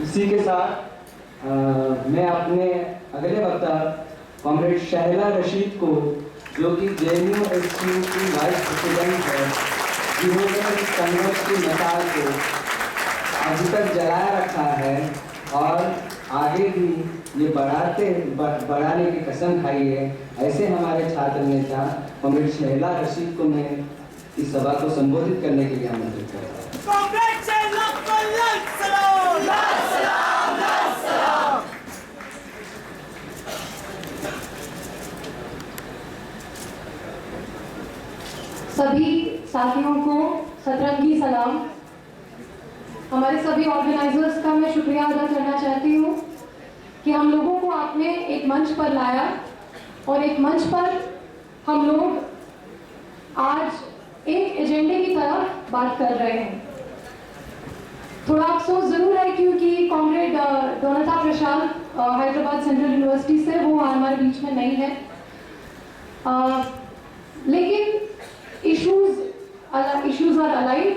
इसी के साथ मैं अपने अगले वक्ता कॉमरेड शाहिला रशीद को, जो कि JNU-STU की वाइस प्रेसिडेंट है, जिन्होंने इस संघर्ष की मिसाल को अभी तक जलाया रखा है और आगे भी ये बढ़ाने की कसम खाई है, ऐसे हमारे छात्र नेता कॉमरेड शाहिला रशीद को मैं इस सभा को संबोधित करने के लिए आमंत्रित करता हूँ। सभी साथियों को सतरंगी सलाम। हमारे सभी ऑर्गेनाइजर्स का मैं शुक्रिया अदा करना चाहती हूँ कि हम लोगों को आपने एक मंच पर लाया और एक मंच पर हम लोग आज एक एजेंडे की तरफ बात कर रहे हैं। थोड़ा अफसोस जरूर है क्योंकि कॉमरेड डोनाता प्रशांत हैदराबाद सेंट्रल यूनिवर्सिटी से, वो हमारे बीच में नहीं है, लेकिन इश्यूज आर अलाइव।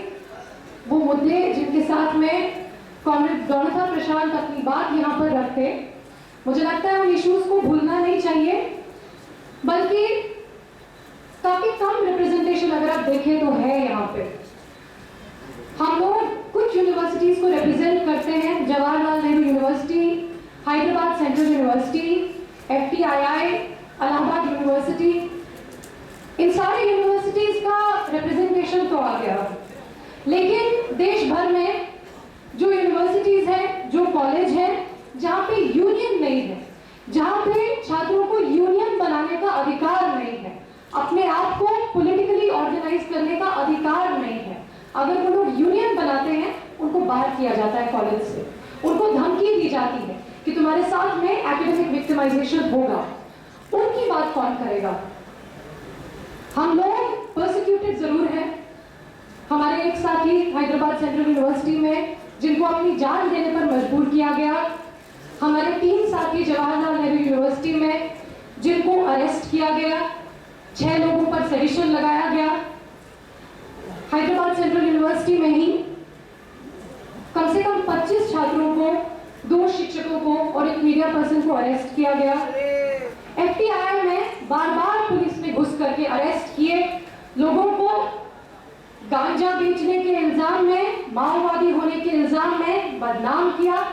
वो मुद्दे जिनके साथ में कॉमरेड डोनाता प्रशांत अपनी बात यहाँ पर रखते, मुझे लगता है उन इश्यूज को भूलना नहीं चाहिए, बल्कि काफी कम रिप्रेजेंटेशन अगर आप देखें तो है यहाँ पे। हम लोग कुछ यूनिवर्सिटीज को रिप्रेजेंट करते हैं, Jawaharlal Nehru university, Hyderabad central university, FTII, Allahabad university, इन सारी यूनिवर्सिटीज का रिप्रेजेंटेशन तो आ गया, लेकिन देश भर में जो यूनिवर्सिटीज हैं, जो कॉलेज हैं, जहाँ पे यूनियन नहीं है, जहाँ पे छात्रों को यूनियन बनाने का अधिकार नहीं है, अपने आप को पॉलिटिकली ऑर्गेनाइज करने का अधिकार नहीं है, अगर वो लोग यूनियन बनाते हैं उनको बाहर किया जाता है कॉलेज से, उनको धमकी दी जाती है कि तुम्हारे साथ में एकेडमिक विक्टिमाइजेशन होगा। उनकी बात कौन करेगा? हम लोग परसिक्यूटेड जरूर हैं। हमारे एक साथी हैदराबाद सेंट्रल यूनिवर्सिटी में जिनको अपनी जान देने पर मजबूर किया गया, हमारे 3 साथी जवाहरलाल नेहरू यूनिवर्सिटी में जिनको अरेस्ट किया गया, 6 लोगों पर सेडिशन लगाया गया। हैदराबाद सेंट्रल यूनिवर्सिटी में ही कम से कम 25 छात्रों को, 2 शिक्षकों को और एक मीडिया पर्सन को अरेस्ट किया गया। FTII में बार-बार पुलिस ने घुस करके अरेस्ट किए लोगों को, गांजा बेचने के इल्जाम में, माओवादी होने के इल्जाम में बदनाम किया।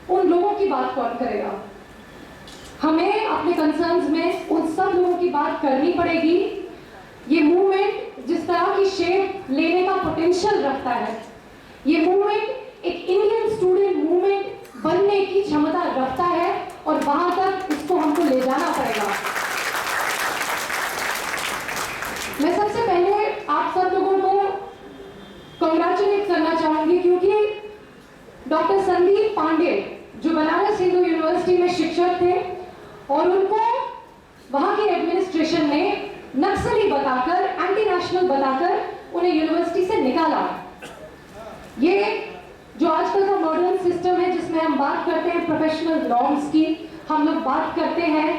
उन लोगों की बात कौन करेगा? हमें अपने कंसर्न्स में उन सब लोगों की बात करनी पड़ेगी। ये मूवमेंट जिस तरह की शेप लेने का पोटेंशियल रखता है, ये मूवमेंट एक इंडियन स्टूडेंट मूवमेंट बनने की क्षमता रखता है और वहां तक इसको हमको ले जाना पड़ेगा। मैं सबसे पहले आप सब लोगों को कांग्रेचुलेट करना चाहूंगी क्योंकि डॉक्टर संदीप पांडे जो बनारस हिंदू यूनिवर्सिटी में शिक्षक थे और उनको वहां की एडमिनिस्ट्रेशन ने नक्सली बताकर, एंटी नेशनल बताकर उन्हें यूनिवर्सिटी से निकाला। ये जो आजकल का मॉडर्न सिस्टम है जिसमें हम बात करते हैं प्रोफेशनल नॉर्म्स की, हम लोग बात करते हैं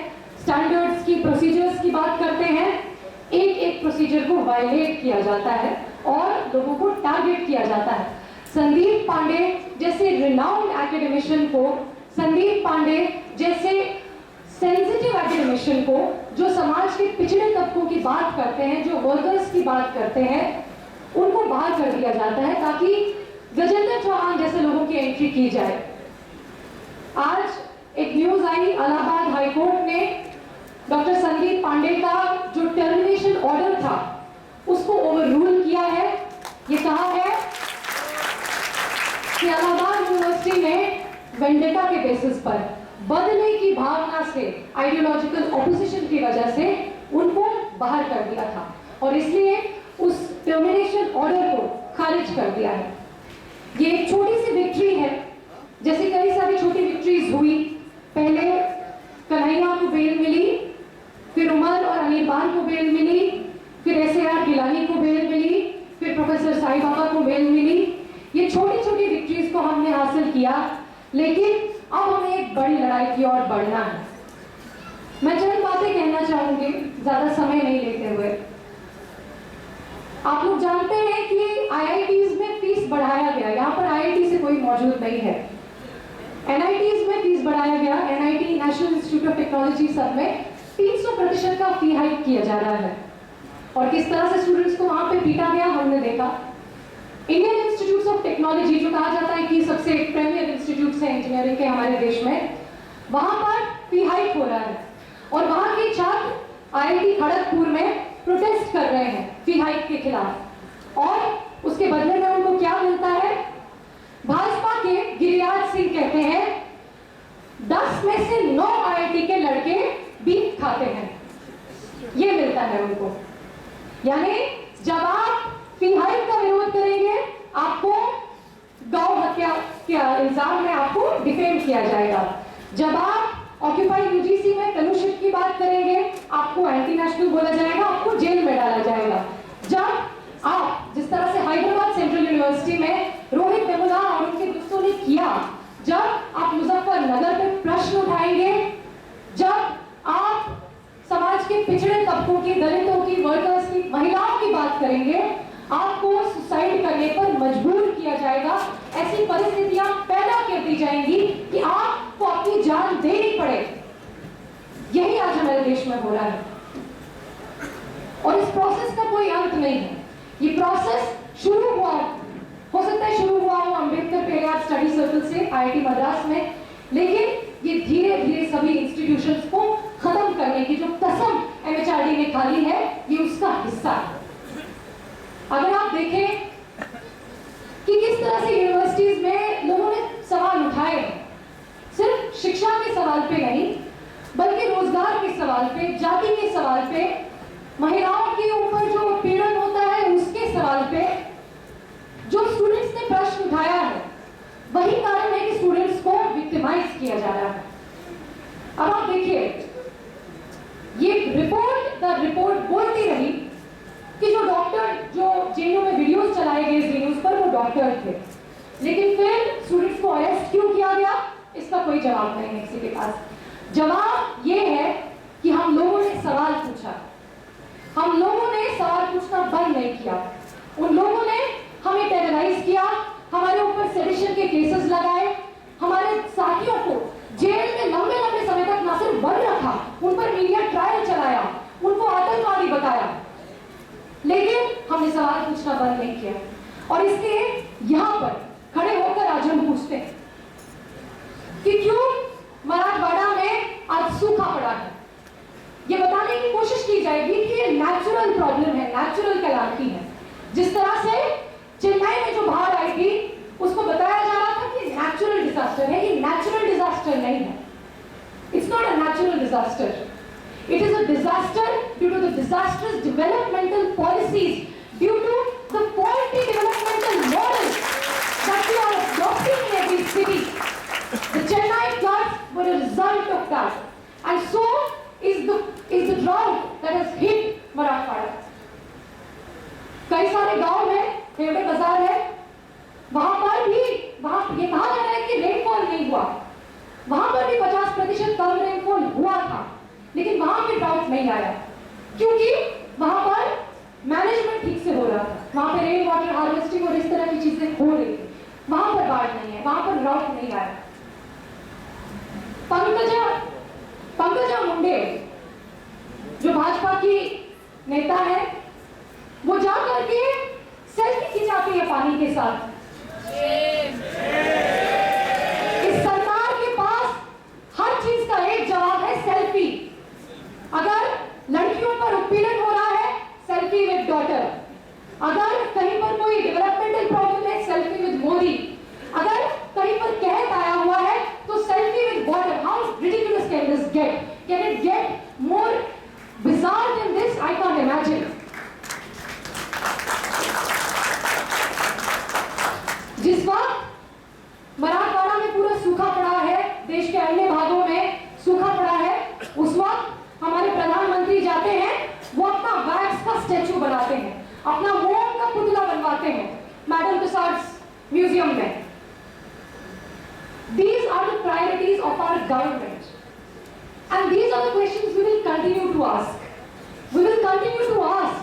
स्टैंडर्ड्स की, प्रोसीजर्स की बात करते हैं, एक प्रोसीजर को वायलेट किया जाता है और लोगों को टारगेट किया जाता है। संदीप पांडे जैसे रिनाउंड एकेडमिशियन को, संदीप पांडे जैसे सेंसिटिव एकेडमिशियन को, जो समाज के पिछड़े तबकों की बात करते हैं, जो वर्कर्स की बात करते हैं, उनको बाहर कर दिया जाता है ताकि गजेंद्र चौहान जैसे लोगों की एंट्री की जाए। आज एक न्यूज आई, इलाहाबाद हाईकोर्ट ने डॉक्टर संदीप पांडे का जो टर्मिनेशन ऑर्डर था उसको ओवररूल किया है। ये कहा है कि इलाहाबाद यूनिवर्सिटी ने वेंडेटा के बेसिस पर, बदले की भावना से, आइडियोलॉजिकल ऑपोजिशन की वजह से उनको बाहर कर दिया था और इसलिए उस टर्मिनेशन ऑर्डर को खारिज कर दिया है। ये एक छोटी सी विक्ट्री है, जैसे कई सारी छोटी विक्ट्रीज हुई। पहले कन्हैया को बेल मिली, फिर उमर और अनिरबान को बेल मिली, फिर SAR गिलानी को बेल मिली, फिर प्रोफेसर साई बाबा को बेल मिली। ये छोटी छोटी विक्ट्रीज को हमने हासिल किया, लेकिन अब हमें एक बड़ी लड़ाई की ओर बढ़ना है। मैं चंद बातें कहना चाहूंगी, ज्यादा समय नहीं लेते हुए। आप लोग जानते हैं कि IITs में फीस बढ़ाया गया, यहाँ पर IIT से कोई मौजूद नहीं है, NITs में फीस बढ़ाया गया। NIT national institute of technology सब में 300% का फी हाइक किया जा रहा है। और किस तरह से स्टूडेंट्स को वहां पे पीटा गया हमने देखा। इंडियन इंस्टीट्यूट ऑफ टेक्नोलॉजी जो कहा जाता है कि सबसे प्रीमियर इंस्टीट्यूट है इंजीनियरिंग के हमारे देश में, वहां पर फी हाइक हो रहा है और वहां के छात्र IIT खड़गपुर में प्रोटेस्ट कर रहे हैं फी हाइक के खिलाफ। और उसके बदले में उनको क्या मिलता है? भाजपा के गिरिराज सिंह कहते हैं 10 में से 9 IIT के लड़के बीफ खाते हैं, ये मिलता है उनको। यानी जब आप फी हाइक का विरोध करेंगे, आपको गौ हत्या के इल्जाम में आपको डिफेम किया जाएगा। जब आप ऑक्यूपाई UGC में फेलोशिप की बात करेंगे, आपको एंटी नेशनल बोला जाएगा, आपको जेल में डाला जाएगा। जब आप जिस तरह से हैदराबाद सेंट्रल यूनिवर्सिटी में रोहित वेमुला और उनके दोस्तों ने किया, जब आप मुजफ्फरनगर पे प्रश्न उठाएंगे, जब आप समाज के पिछड़े तबकों की, दलितों की, वर्कर्स की, महिलाओं की बात करेंगे, आपको सुसाइड करने पर मजबूर किया जाएगा। ऐसी परिस्थितियां पैदा कर दी जाएंगी कि आपको अपनी जान देनी पड़े। यही आज हमारे देश में हो रहा है और इस प्रोसेस का कोई अंत नहीं है। ये प्रोसेस शुरू हुआ, हो सकता है शुरू हुआ हो अंबेडकर पेरियार स्टडी सर्कल से IIT मद्रास में, लेकिन ये धीरे धीरे सभी इंस्टीट्यूशंस को खत्म करने की जो कसम MHRD ने खा ली है, ये उसका हिस्सा है। अगर आप देखें कि किस तरह से यूनिवर्सिटीज में लोगों ने सवाल उठाए, सिर्फ शिक्षा के सवाल पे नहीं बल्कि रोजगार के सवाल पे, जाति के सवाल पे, महिलाओं के ऊपर जो पीड़न होता है उसके सवाल पे जो स्टूडेंट्स ने प्रश्न उठाया है, वही कारण है कि स्टूडेंट्स को विक्टिमाइज किया जा रहा है। अब आप देखिए, ये रिपोर्ट बोलती रही कि जो डॉक्टर जो JNU में वीडियोस चलाए गए जी न्यूज पर, वो डॉक्टर थे, लेकिन फिर स्टूडेंट्स को अरेस्ट क्यों किया गया, इसका कोई जवाब नहीं है किसी के पास। जवाब ये है कि हम लोगों ने सवाल पूछा, हम लोगों ने सवाल पूछना बंद नहीं किया। उन लोगों ने हमें टेरराइज किया, हमारे ऊपर सेडिशन के केसेस लगाए, हमारे साथियों को जेल में लंबे लंबे समय तक न सिर्फ बंद रखा, उन पर मीडिया ट्रायल चलाया, उनको आतंकवादी बताया, लेकिन हमने सवाल पूछना बंद नहीं किया। और इसलिए यहां पर खड़े होकर आज हम पूछते हैं कि क्यों मराठवाड़ा में आज सूखा पड़ा है। ये बताने की कोशिश की जाएगी कि ये नेचुरल प्रॉब्लम है, नेचुरल कैलामिटी है। जिस तरह से चेन्नई में जो बाढ़ आई थी, उसको बताया जा रहा था कि नेचुरल डिजास्टर है, ये नेचुरल डिजास्टर नहीं है। It's not a natural disaster, it is a disaster due to the disastrous developmental policies, due to the faulty developmental models that we are adopting in every city. The Chennai floods were a result of that, and so is the drought that has hit Marathwada. कई सारे गांव हैं, हेवड़े बाजार है, वहां पर भी ये कहा जा रहा है कि रेनफॉल नहीं हुआ, वहां पर भी 50% कम रेनफॉल हुआ था, लेकिन वहां पे ड्राउट नहीं आया क्योंकि वहां पर मैनेजमेंट ठीक से हो रहा था, वहां पे रेन वाटर हार्वेस्टिंग और इस तरह की चीजें हो रही थी। वहां पर बाढ़ नहीं है, वहां पर ड्राउट नहीं आया। पंकजा मुंडे जो भाजपा की नेता है, वो जाकर के सेल्फी खिंचाती है पानी के साथ। इस सरकार के पास हर चीज का एक जवाब है, सेल्फी। अगर लड़कियों पर उत्पीड़न हो रहा है, सेल्फी विद डॉटर। अगर कहीं पर कोई डेवलपमेंटल प्रॉब्लम है, सेल्फी विद मोदी। अगर कहीं पर कहत आया हुआ है तो selfie with water. How ridiculous can this get? Can it get more bizarre than this? I can't imagine. जिस वक्त मराठवाड़ा में पूरा सूखा पड़ा है, देश के अन्य भागों में सूखा पड़ा है, उस वक्त हमारे प्रधानमंत्री जाते हैं, वो अपना वैक्स का स्टैचू बनाते हैं, अपना मोम का पुतला बनवाते हैं मैडम तुसाड्स म्यूजियम में। These are the priorities of our government, and these are the questions we will continue to ask. We will continue to ask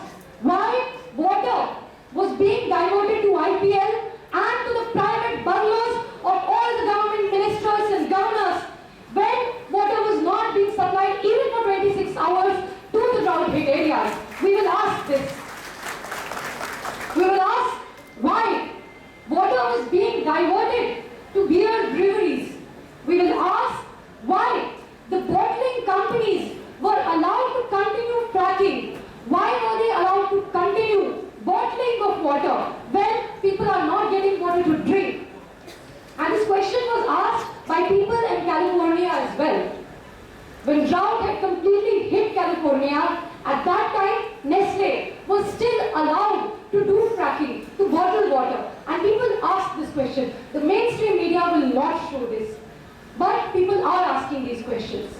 why water was being diverted to IPL and to the private bungalows of all the government ministers when people are not getting water to drink? And this question was asked by people in California as well. When drought had completely hit California, at that time, Nestle was still allowed to do fracking, to bottle water. And people asked this question. The mainstream media will not show this. But people are asking these questions.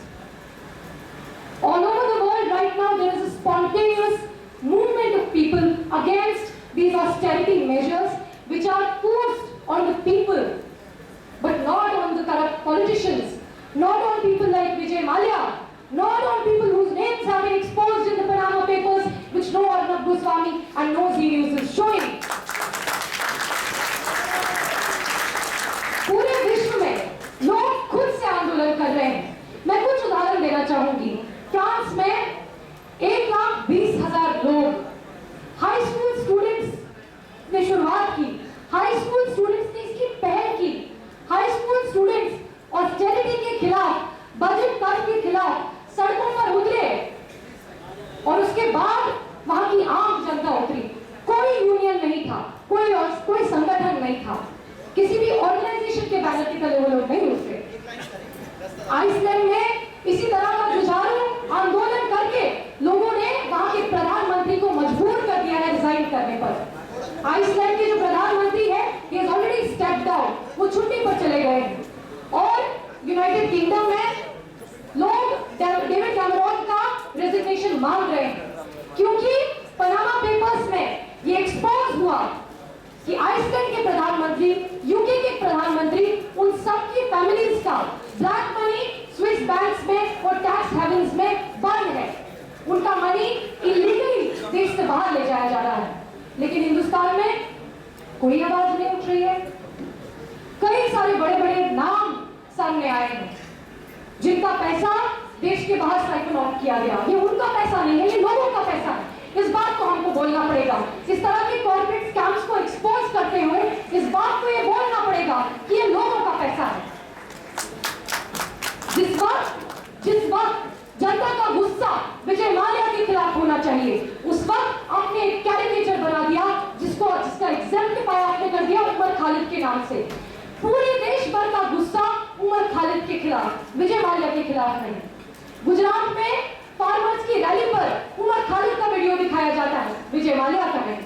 All over the world right now, there is a spontaneous movement of people against these austerity measures which are forced on the people, but not on the corrupt politicians, not on people like Vijay Mallya, not on people whose names have been exposed in the Panama Papers, which no Arnab Goswami and no Zee News is showing. पूरे विश्व में लोग खुद से आंदोलन कर रहे हैं. मैं कुछ उदाहरण देना चाहूंगी. फ्रांस में 1,20,000 लोग हाई स्कूल स्टूडेंट्स ने शुरुआत की. हाई स्कूल स्टूडेंट्स ने इसकी पहल की. हाई स्कूल स्टूडेंट्स ऑस्टेरिटी के खिलाफ, बजट कट के खिलाफ सड़कों पर उतरे और उसके बाद वहां की आम जनता उतरी. कोई यूनियन नहीं था, कोई संगठन नहीं था, किसी भी ऑर्गेनाइजेशन के बैनर के तले वो लोग नहीं उतरे. आइसलैंड में इसी तरह का जुझारू आंदोलन करके लोगों ने वहां के प्रधानमंत्री को मजबूर कर दिया है रिजाइन करने पर. आइसलैंड के जो प्रधानमंत्री है, he has already stepped down, वो छुट्टी पर चले गए हैं. और यूनाइटेड किंगडम में लोग डेविड कैमरॉन का रेजिग्नेशन मांग रहे हैं, क्योंकि पनामा पेपर्स में ये एक्सपोज हुआ कि आइसलैंड के प्रधानमंत्री, यूके के प्रधानमंत्री, उन सब की फैमिलीज का ब्लैक मनी स्विस बैंक्स में और टैक्स हेवन्स में बंद है. उनका मनी इलीगली देश से बाहर ले जाया जा रहा है. लेकिन हिंदुस्तान में कोई आवाज नहीं उठ रही है. कई सारे बड़े बड़े नाम सामने आए हैं जिनका पैसा देश के बाहर साइकिल ऑफ किया गया. ये उनका पैसा नहीं है, ये लोगों का पैसा है. इस बात को हमको बोलना पड़ेगा. इस तरह के कॉर्पोरेट स्कैम्स को एक्सपोज करते हुए इस बात को ये बोलना पड़ेगा कि ये लोगों का पैसा है. जिस वक्त जनता का गुस्सा विजय माल्या के खिलाफ होना चाहिए, उस वक्त आपने एक कैरिकेचर बना दिया जिसका एग्जाम्पल आपने कर दिया उमर खालिद के नाम से. पूरे देश भर का गुस्सा उमर खालिद के खिलाफ, विजय माल्या के खिलाफ नहीं. गुजरात में फार्मर्स की रैली पर उमर खालिद का वीडियो दिखाया जाता है, विजय माल्या का नहीं.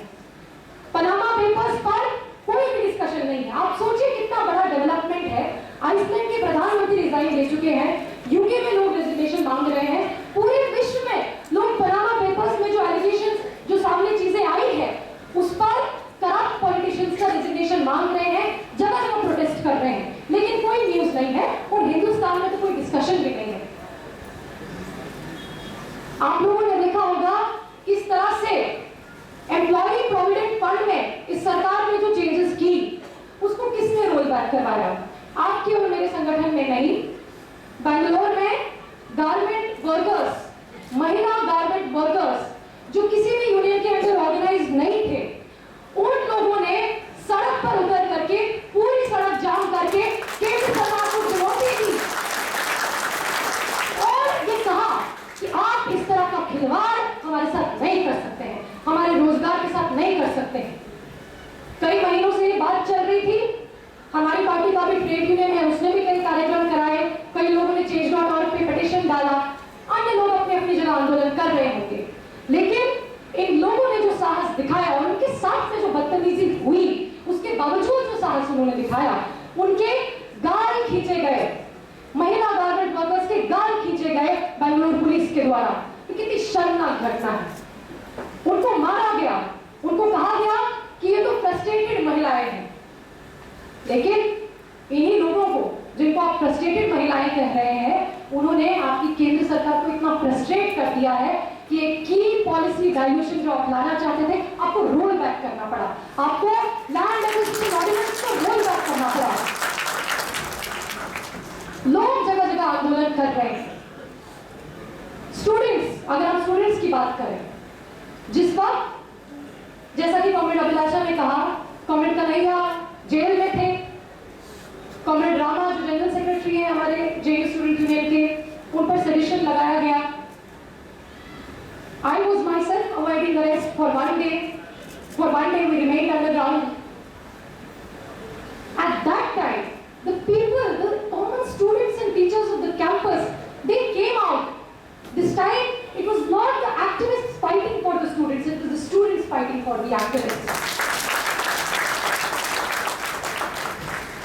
पनामा पेपर्स पर कोई भी डिस्कशन नहीं है. आप सोचिए कितना बड़ा डेवलपमेंट है. आइसलैंड के प्रधानमंत्री रिजाइन ले चुके हैं, यूके में लोग रेजिग्नेशन मांग रहे हैं. पूरे विश्व में लोग पनामा पेपर्स में जो एलिगेशंस, जो सामने चीजें आई है, उस पर करप्ट पॉलिटिशियंस का रेजिग्नेशन मांग रहे हैं, जगह जगह प्रोटेस्ट कर रहे हैं. लेकिन कोई न्यूज नहीं है और हिंदुस्तान में तो कोई डिस्कशन भी नहीं है. आप लोगों ने देखा होगा किस तरह से एम्प्लॉय प्रोविडेंट फंड में इस सरकार ने जो चेंजेस की, उसको किसने रोल बैक करवाया? आपके और मेरे संगठन ने नहीं. बेंगलोर में गारमेंट वर्कर्स, महिला गारमेंट वर्कर्स जो किसी भी यूनियन के अंदर ऑर्गेनाइज नहीं थे, उन लोगों ने सड़क पर उतर करके पूरी सड़क जाम करके केंद्र सरकार को चुनौती दी और ये कहा कि आप इस तरह का खिलवाड़ हमारे साथ नहीं कर सकते हैं, हमारे रोजगार के साथ नहीं कर सकते हैं. कई महीनों से ये बात चल रही थी. हमारी पार्टी का भी ट्रेड यूनियन है, उसने भी कई कार्यक्रम कराए, कई लोगों ने change.org पे पिटीशन डाला, अन्य लोग अपने अपनी जगह आंदोलन कर रहे होंगे. लेकिन इन लोगों ने जो साहस दिखाया और उनके साथ में जो बदतमीजी हुई, उसके बावजूद जो साहस उन्होंने दिखाया, उनके गाल खींचे गए, महिला गारमेंट वर्कर्स के गाल खींचे गए बेंगलुरु पुलिस के द्वारा. तो कितनी शर्मनाक घटना है. उनको मारा गया, उनको कहा गया कि ये तो फ्रस्ट्रेटेड महिलाएं हैं. लेकिन इन्हीं लोगों को, जिनको आप फ्रस्ट्रेटेड महिलाएं कह रहे हैं, उन्होंने आपकी केंद्र सरकार को इतना फ्रस्ट्रेट कर दिया है कि एक की पॉलिसी डाइल्यूशन जो आप लाना चाहते थे, आपको रोल बैक करना पड़ा. आपको लैंड एक्विजिशन ऑर्डिनेंस को रोल बैक करना पड़ा. लोग जगह जगह आंदोलन कर रहे हैं. स्टूडेंट्स, अगर हम स्टूडेंट्स की बात करें, जिस वक्त जैसा कि कॉमरेड अभिलाषा ने कहा, कॉमरेड कन्हैया जेल में थे, कॉमरेड रामा जो जनरल सेक्रेटरी है हमारे जेयू स्टूडेंट यूनियन के, उन पर सेडिशन लगाया गया. I was myself awaiting arrest for 1 day. For one day we remained underground. At that time, the people, the common students and teachers of the campus, they came out. This time, it was not the activists fighting for the students, it was the students fighting for the activists.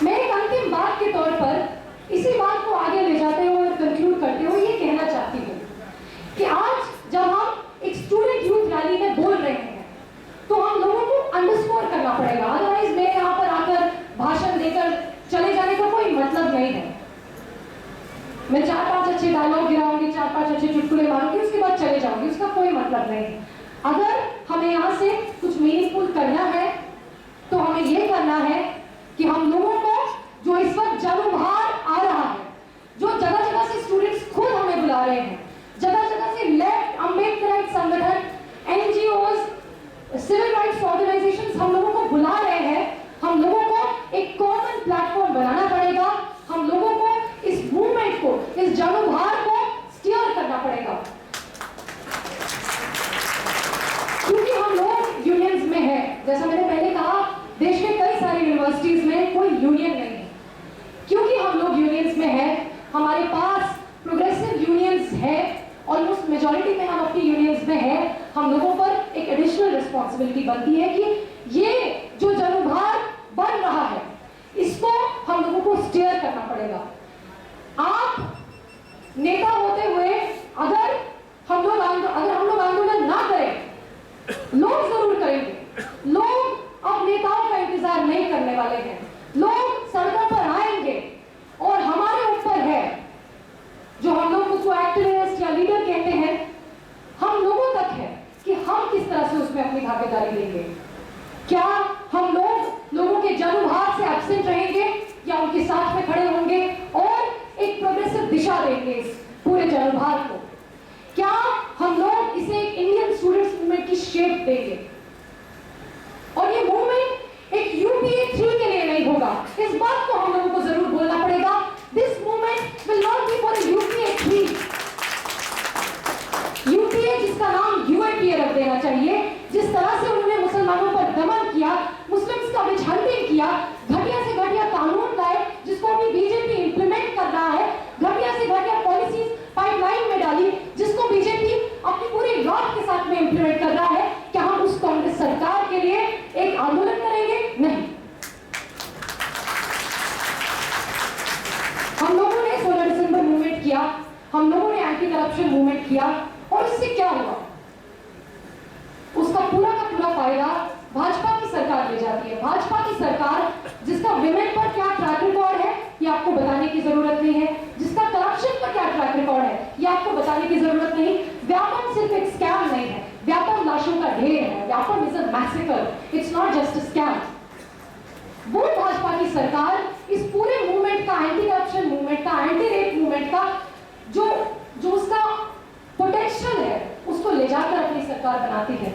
मैं एक अंतिम बात के तौर पर इसी बात को आगे ले जाते हुए और कंक्लूड करते हुए ये कहना चाहती हूँ कि आज जब हम एक स्टूडेंट यूथ रैली में बोल रहे हैं तो हम लोगों को अंडरस्कोर करना पड़ेगा, अदरवाइज मैं यहाँ पर आकर भाषण देकर चले जाने का कोई मतलब नहीं है। मैं 4-5 अच्छे डायलॉग गिराऊंगी, 4-5 अच्छे चुटकुले मारूंगी, उसके बाद चले जाऊंगी, उसका कोई मतलब नहीं है। अगर हमें यहाँ से कुछ मीनिंगफुल करना है तो हमें ये करना है कि हम लोगों को जो इस वक्त जनउभार आ रहा है, जो जगह जगह से स्टूडेंट्स खुद हमें बुला रहे हैं, जगह जगह से लेफ्ट अम्बेडकराइट संगठन, एनजीओज, सिविल राइट्स ऑर्गेनाइजेशंस हम लोगों को बुला रहे हैं, हम लोगों को एक कॉमन प्लेटफॉर्म बनाना पड़ेगा, हम लोगों को इस मूवमेंट को, इस जनउभार को स्टीयर करना पड़ेगा। क्योंकि हम लोग यूनियंस में हैं, जैसा मैंने पहले कहा, देश में कई सारी यूनिवर्सिटीज में कोई यूनियन नहीं है। क्योंकि हम लोग यूनियंस में हैं, हमारे पास प्रोग्रेसिव यूनियंस है, ऑलमोस्ट मेजॉरिटी में हम अपनी यूनियंस में हैं, हम लोगों पर एक एडिशनल रिस्पॉन्सिबिलिटी बनती है कि ये जो जनउभार बन रहा है इसको हम लोगों को स्टीयर करना पड़ेगा। आप नेता होते हुए अगर हम लोग आंदोलन ना करें, लोग जरूर करेंगे। लोग अब नेताओं का इंतजार नहीं करने वाले हैं, लोग सड़कों पर आएंगे और हमारे ऊपर है, जो हम लोग उसको एक्टिविस्ट या लीडर कहते हैं, हम लोगों तक है कि हम किस तरह से उसमें अपनी भागीदारी लेंगे। क्या हम लोगों के जनउभार से एब्सेंट रहेंगे या उनके साथ में खड़े होंगे और एक प्रोग्रेसिव दिशा देंगे इस पूरे जनउभार को? क्या हम लोग इसे एक इंडियन स्टूडेंट्स मूवमेंट की शेप देंगे? और ये मूवमेंट एक यूपीए 3 के लिए नहीं होगा, इस बात को हम लोगों को जरूर बोलना पड़ेगा। This movement will not be for UPA 3। UPA जिसका नाम यूएपीए रख देना चाहिए। जिस तरह से उन्होंने मुसलमानों पर दमन किया, मुस्लिम्स का विच हंटिंग किया, घटिया से घटिया कानून लाए जिसको अभी बीजेपी इंप्लीमेंट कर रहा है, घटिया से घटिया पॉलिसीज पाइपलाइन में डाली जिसको बीजेपी अपनी पूरी रात के साथ में इंप्लीमेंट कर रहा है। क्या हम उस कांग्रेस सरकार के लिए एक आंदोलन करेंगे? नहीं। हम लोगों ने 16 दिसंबर मूवमेंट किया, हम लोगों ने एंटी करप्शन मूवमेंट किया और इससे क्या हुआ? उसका पूरा का पूरा फायदा भाजपा की सरकार ले जाती है। भाजपा की सरकार जिसका विमेन पर क्या ट्रैक रिकॉर्ड है ये आपको बताने की जरूरत नहीं है, जिसका करप्शन पर क्या ट्रैक रिकॉर्ड है ये आपको बताने की जरूरत नहीं। व्यापम सिर्फ एक स्कैम नहीं है, व्यापम लाशों का ढेर है, Vyapam is a massacre, it's not just a scam. वो भाजपा की सरकार इस पूरे मूवमेंट का, एंटी करप्शन मूवमेंट का, एंटी रेप मूवमेंट का जो उसका पोटेंशियल है उसको ले जाकर अपनी सरकार बनाती है।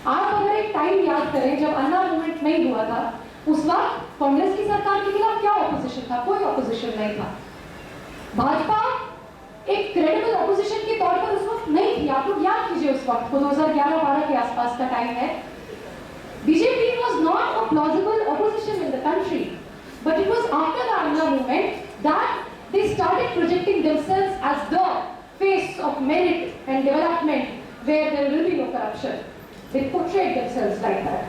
आप अगर एक टाइम याद करें जब अन्ना मूवमेंट नहीं हुआ था, उस वक्त कांग्रेस की सरकार के खिलाफ क्या ऑपोजिशन था? कोई ऑपोजिशन नहीं था। भाजपा एक क्रेडिबल ऑपोजिशन के तौर पर उस वक्त नहीं थी। आप लोग याद कीजिए उस वक्त को, 2011-12 के आसपास का टाइम है। BJP was not a plausible opposition in the country, but it was after the Anna movement that they started projecting themselves as the face of merit and development where there will be no corruption. They portrayed themselves like that.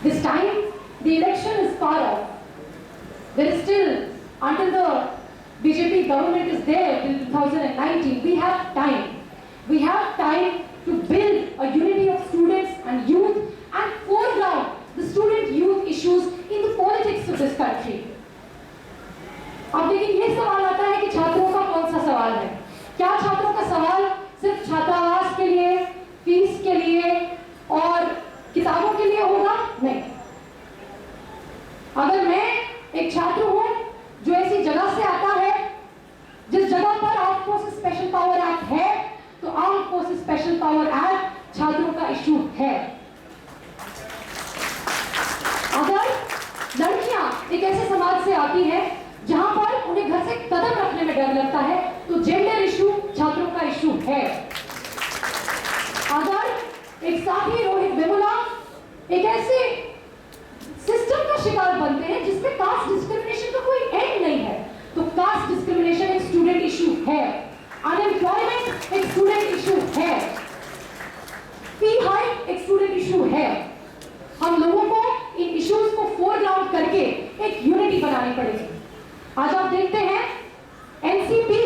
This time, the election is far off. There is still, until the BJP government is there till 2019, we have time. We have time to build a unity of students and youth and foreground the student youth issues in the politics of this country. अब लेकिन ये सवाल आता है कि छात्रों का कौन सा सवाल है? क्या छात्रों का सवाल सिर्फ छात्रावास के लिए, फीस के लिए और किताबों के लिए होगा? नहीं। अगर मैं एक छात्र हूं जो ऐसी जगह से आता है जिस जगह पर armed forces special power act है, तो armed forces special power act छात्रों का इशू है। अगर लड़कियां एक ऐसे समाज से आती हैं जहां पर उन्हें घर से कदम रखने में डर लगता है, तो जेंडर इशू छात्रों का इशू है। अगर एक साथी रोहित वेमुला एक ऐसे सिस्टम का शिकार बनते हैं जिसमें कास्ट डिस्क्रिमिनेशन का कोई एंड नहीं है। तो कास्ट डिस्क्रिमिनेशन एक स्टूडेंट इशू है, अनएम्प्लॉयमेंट एक स्टूडेंट इशू है, फी हाइक एक स्टूडेंट इशू है। हम लोगों को इन इश्यूज को फोरग्राउंड करके एक यूनिटी बनानी पड़ेगी। आज आप देखते हैं एनसीपी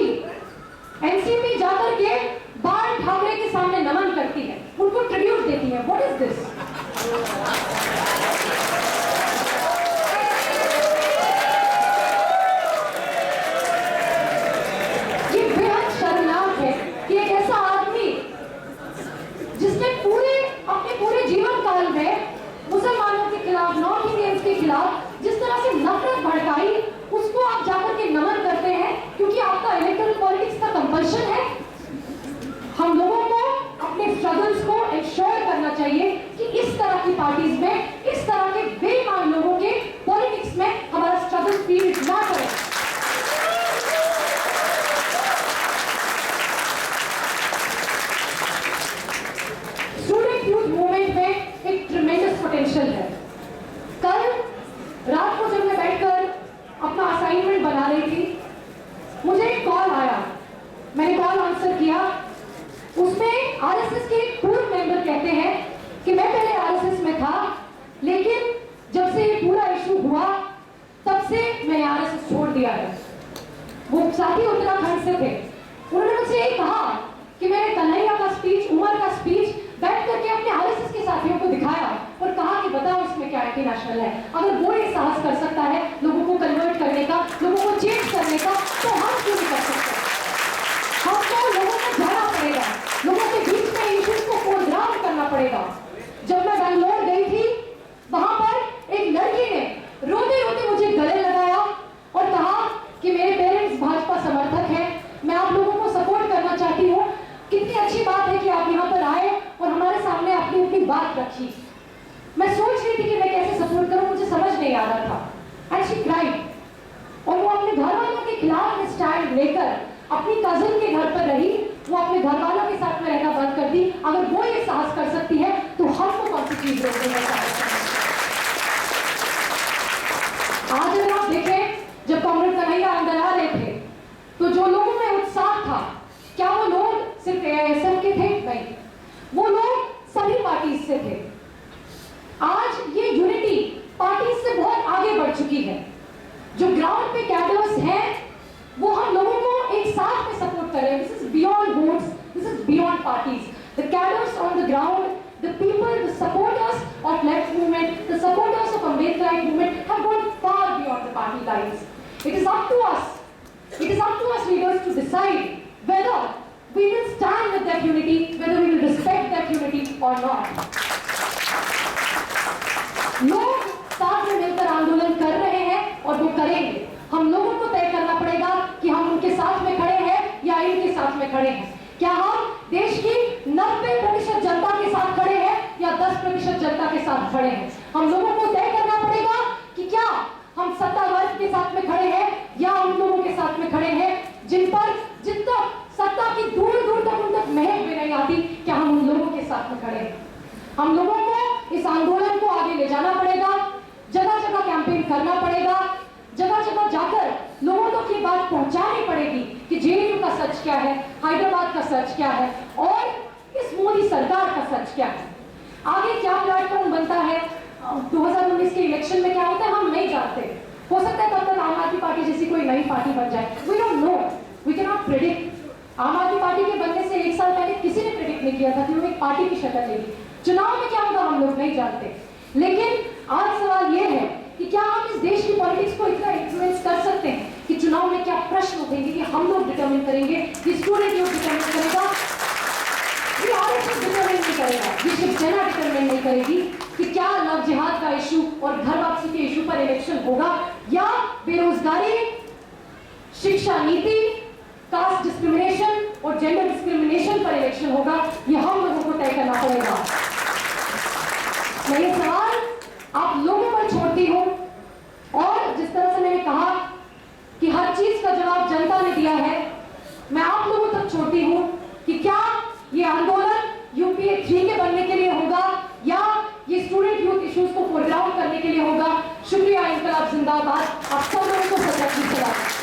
जाकर के बाल ठाकरे के सामने नमन करती है, उनको ट्रिब्यूट देती है। What is this? ये बेहद शर्मनाक है कि एक ऐसा आदमी जिसने अपने पूरे जीवन काल में मुसलमानों के खिलाफ, नॉर्थ इंडियंस के खिलाफ जिस तरह से नफरत भड़काई, उसको आप जाकर के नमन करते हैं क्योंकि आपका इलेक्टोरल पॉलिटिक्स का कंपल्शन है। हम लोगों को अपने स्ट्रगल्स को इंश्योर करना चाहिए कि इस तरह की पार्टीज में, इस तरह के बेईमान लोगों के पॉलिटिक्स में हमारा स्ट्रगल फील्ड ना करें। स्टूडेंट यूथ मूवमेंट में एक ट्रेमेंडस पोटेंशियल है। कल रात को जब मैं बैठकर अपना असाइनमेंट बना रही थी, मुझे एक कॉल आया, मैंने कॉल आंसर किया। उसमें आरएसएस के एक पूर्व मेंबर कहते हैं कि मैं पहले आरएसएस में था, लेकिन जब से ये पूरा इशू हुआ तब से मैंने आरएसएस छोड़ दिया है। वो साथी उत्तराखंड से थे। उन्होंने मुझसे ये कहा कि मैंने कन्हैया का स्पीच, उमर का स्पीच बैठ करके अपने आरएसएस के साथियों को दिखाया और कहा कि बताओ इसमें क्या एंटी नेशनल है। अगर वो ये साहस कर सकता है लोगों को कन्वर्ट करने का, लोगों को चेंज करने का, तो हम क्यों नहीं कर सकते? हमको लोगों को जाना पड़ेगा, लोगों के बीच में इश्यूज को फोरग्राउंड करना पड़ेगा। जब मैं बैंगलोर गई थी, वहां पर एक लड़की ने रोते रोते मुझे गले लगाया और कहा कि मेरे पेरेंट्स भाजपा समर्थक हैं, मैं आप लोगों को सपोर्ट करना चाहती हूँ। कितनी अच्छी बात है कि आप यहाँ पर आए और हमारे सामने अपनी अपनी बात रखी। मैं सोच रही थी कि मैं कैसे सपोर्ट करूं, मुझे समझ नहीं आ रहा था। And she cried. और वो अपने घर वालों के खिलाफ में स्टैंड लेकर अपनी कजिन के घर पर रही। वो अपने घर वालों के साथ में रहना बंद कर दी। अगर वो ये साहस कर सकती है तो हमको कौन सी चीज रोकने में साहस करना? आज अगर आप देखें, जब कॉमरेड कन्हैया अंदर आ रहे थे तो जो लोगों में उत्साह था, क्या वो लोग सिर्फ एआईएसएफ के थे? नहीं, वो लोग सभी पार्टीज से थे। आज ये यूनिटी पार्टीज से बहुत आगे बढ़ चुकी है। जो ग्राउंड पे कैडर्स हैं वो हम लोगों को एक साथ में सपोर्ट कर रहे हैं। This is beyond votes, this is beyond parties. The cadres on the ground, the people, the supporters of left movement, the supporters of Ambedkarite movement have gone far beyond the party lines. It is up to us, it is up to us leaders to decide whether we will stand with that unity, whether we will respect that unity or not. लोग साथ में मिलकर आंदोलन कर रहे हैं और वो करेंगे। हम लोगों को तय करना पड़ेगा कि हम उनके साथ में खड़े हैं या इनके साथ में खड़े हैं। क्या हम देश की 90% जनता के साथ खड़े हैं या 10% जनता के साथ खड़े हैं? हम लोगों को तय करना पड़ेगा कि क्या हम सत्ता वर्ग के साथ में खड़े हैं या उन लोगों के साथ में खड़े हैं जिन तक सत्ता की दूर दूर तक उन तक महक भी नहीं आती। क्या हम उन लोगों के साथ में खड़े हैं? हम लोगों को इस आंदोलन को आगे ले जाना पड़ेगा, जगह जगह कैंपेन करना पड़ेगा, जगह जगह जाकर लोगों तक ये बात पहुंचानी पड़ेगी कि जेएनयू का सच क्या है, हैदराबाद का सच क्या है और इस मोदी सरकार का सच क्या है। आगे क्या प्लेटफॉर्म बनता है, 2019 के इलेक्शन में क्या होता है हम नहीं जानते। हो सकता है तब तक आम आदमी पार्टी जैसी कोई नई पार्टी बन जाए। We don't know, we cannot नॉट प्रेडिक्ट। आम आदमी पार्टी के बनने से 1 साल पहले किसी ने प्रेडिक्ट नहीं किया था कि वो एक पार्टी की शक्ल लेगी। चुनाव में क्या होगा हम लोग नहीं जानते। लेकिन आज सवाल ये है कि क्या हम इस देश की पॉलिटिक्स को इतना इन्फ्लुएंस कर सकते हैं कि चुनाव में क्या प्रश्न उठेंगे कि हम लोग डिटरमिन करेंगे, कि स्टूडेंट यूथ डिटरमिन करेगा, ये आरएसएस डिटरमिन नहीं करेगा, ये शिवसेना डिटरमिन नहीं करेगी कि क्या लव जिहाद का इशू और घर वापसी के इशू पर इलेक्शन होगा या बेरोजगारी, शिक्षा नीति, कास्ट डिस्क्रिमिनेशन और जेंडर डिस्क्रिमिनेशन पर इलेक्शन होगा। ये हम लोगों को तय करना पड़ेगा। मैं ये सवाल आप लोगों पर छोड़ती हूं और जिस तरह से मैंने कहा कि हर चीज का जवाब जनता ने दिया है, मैं आप लोगों तक छोड़ती हूं कि क्या ये आंदोलन यूपीए 3 के बनने के लिए होगा या ये स्टूडेंट यूथ जिंदाबाद। आप सब लोगों को सदर की सलाम।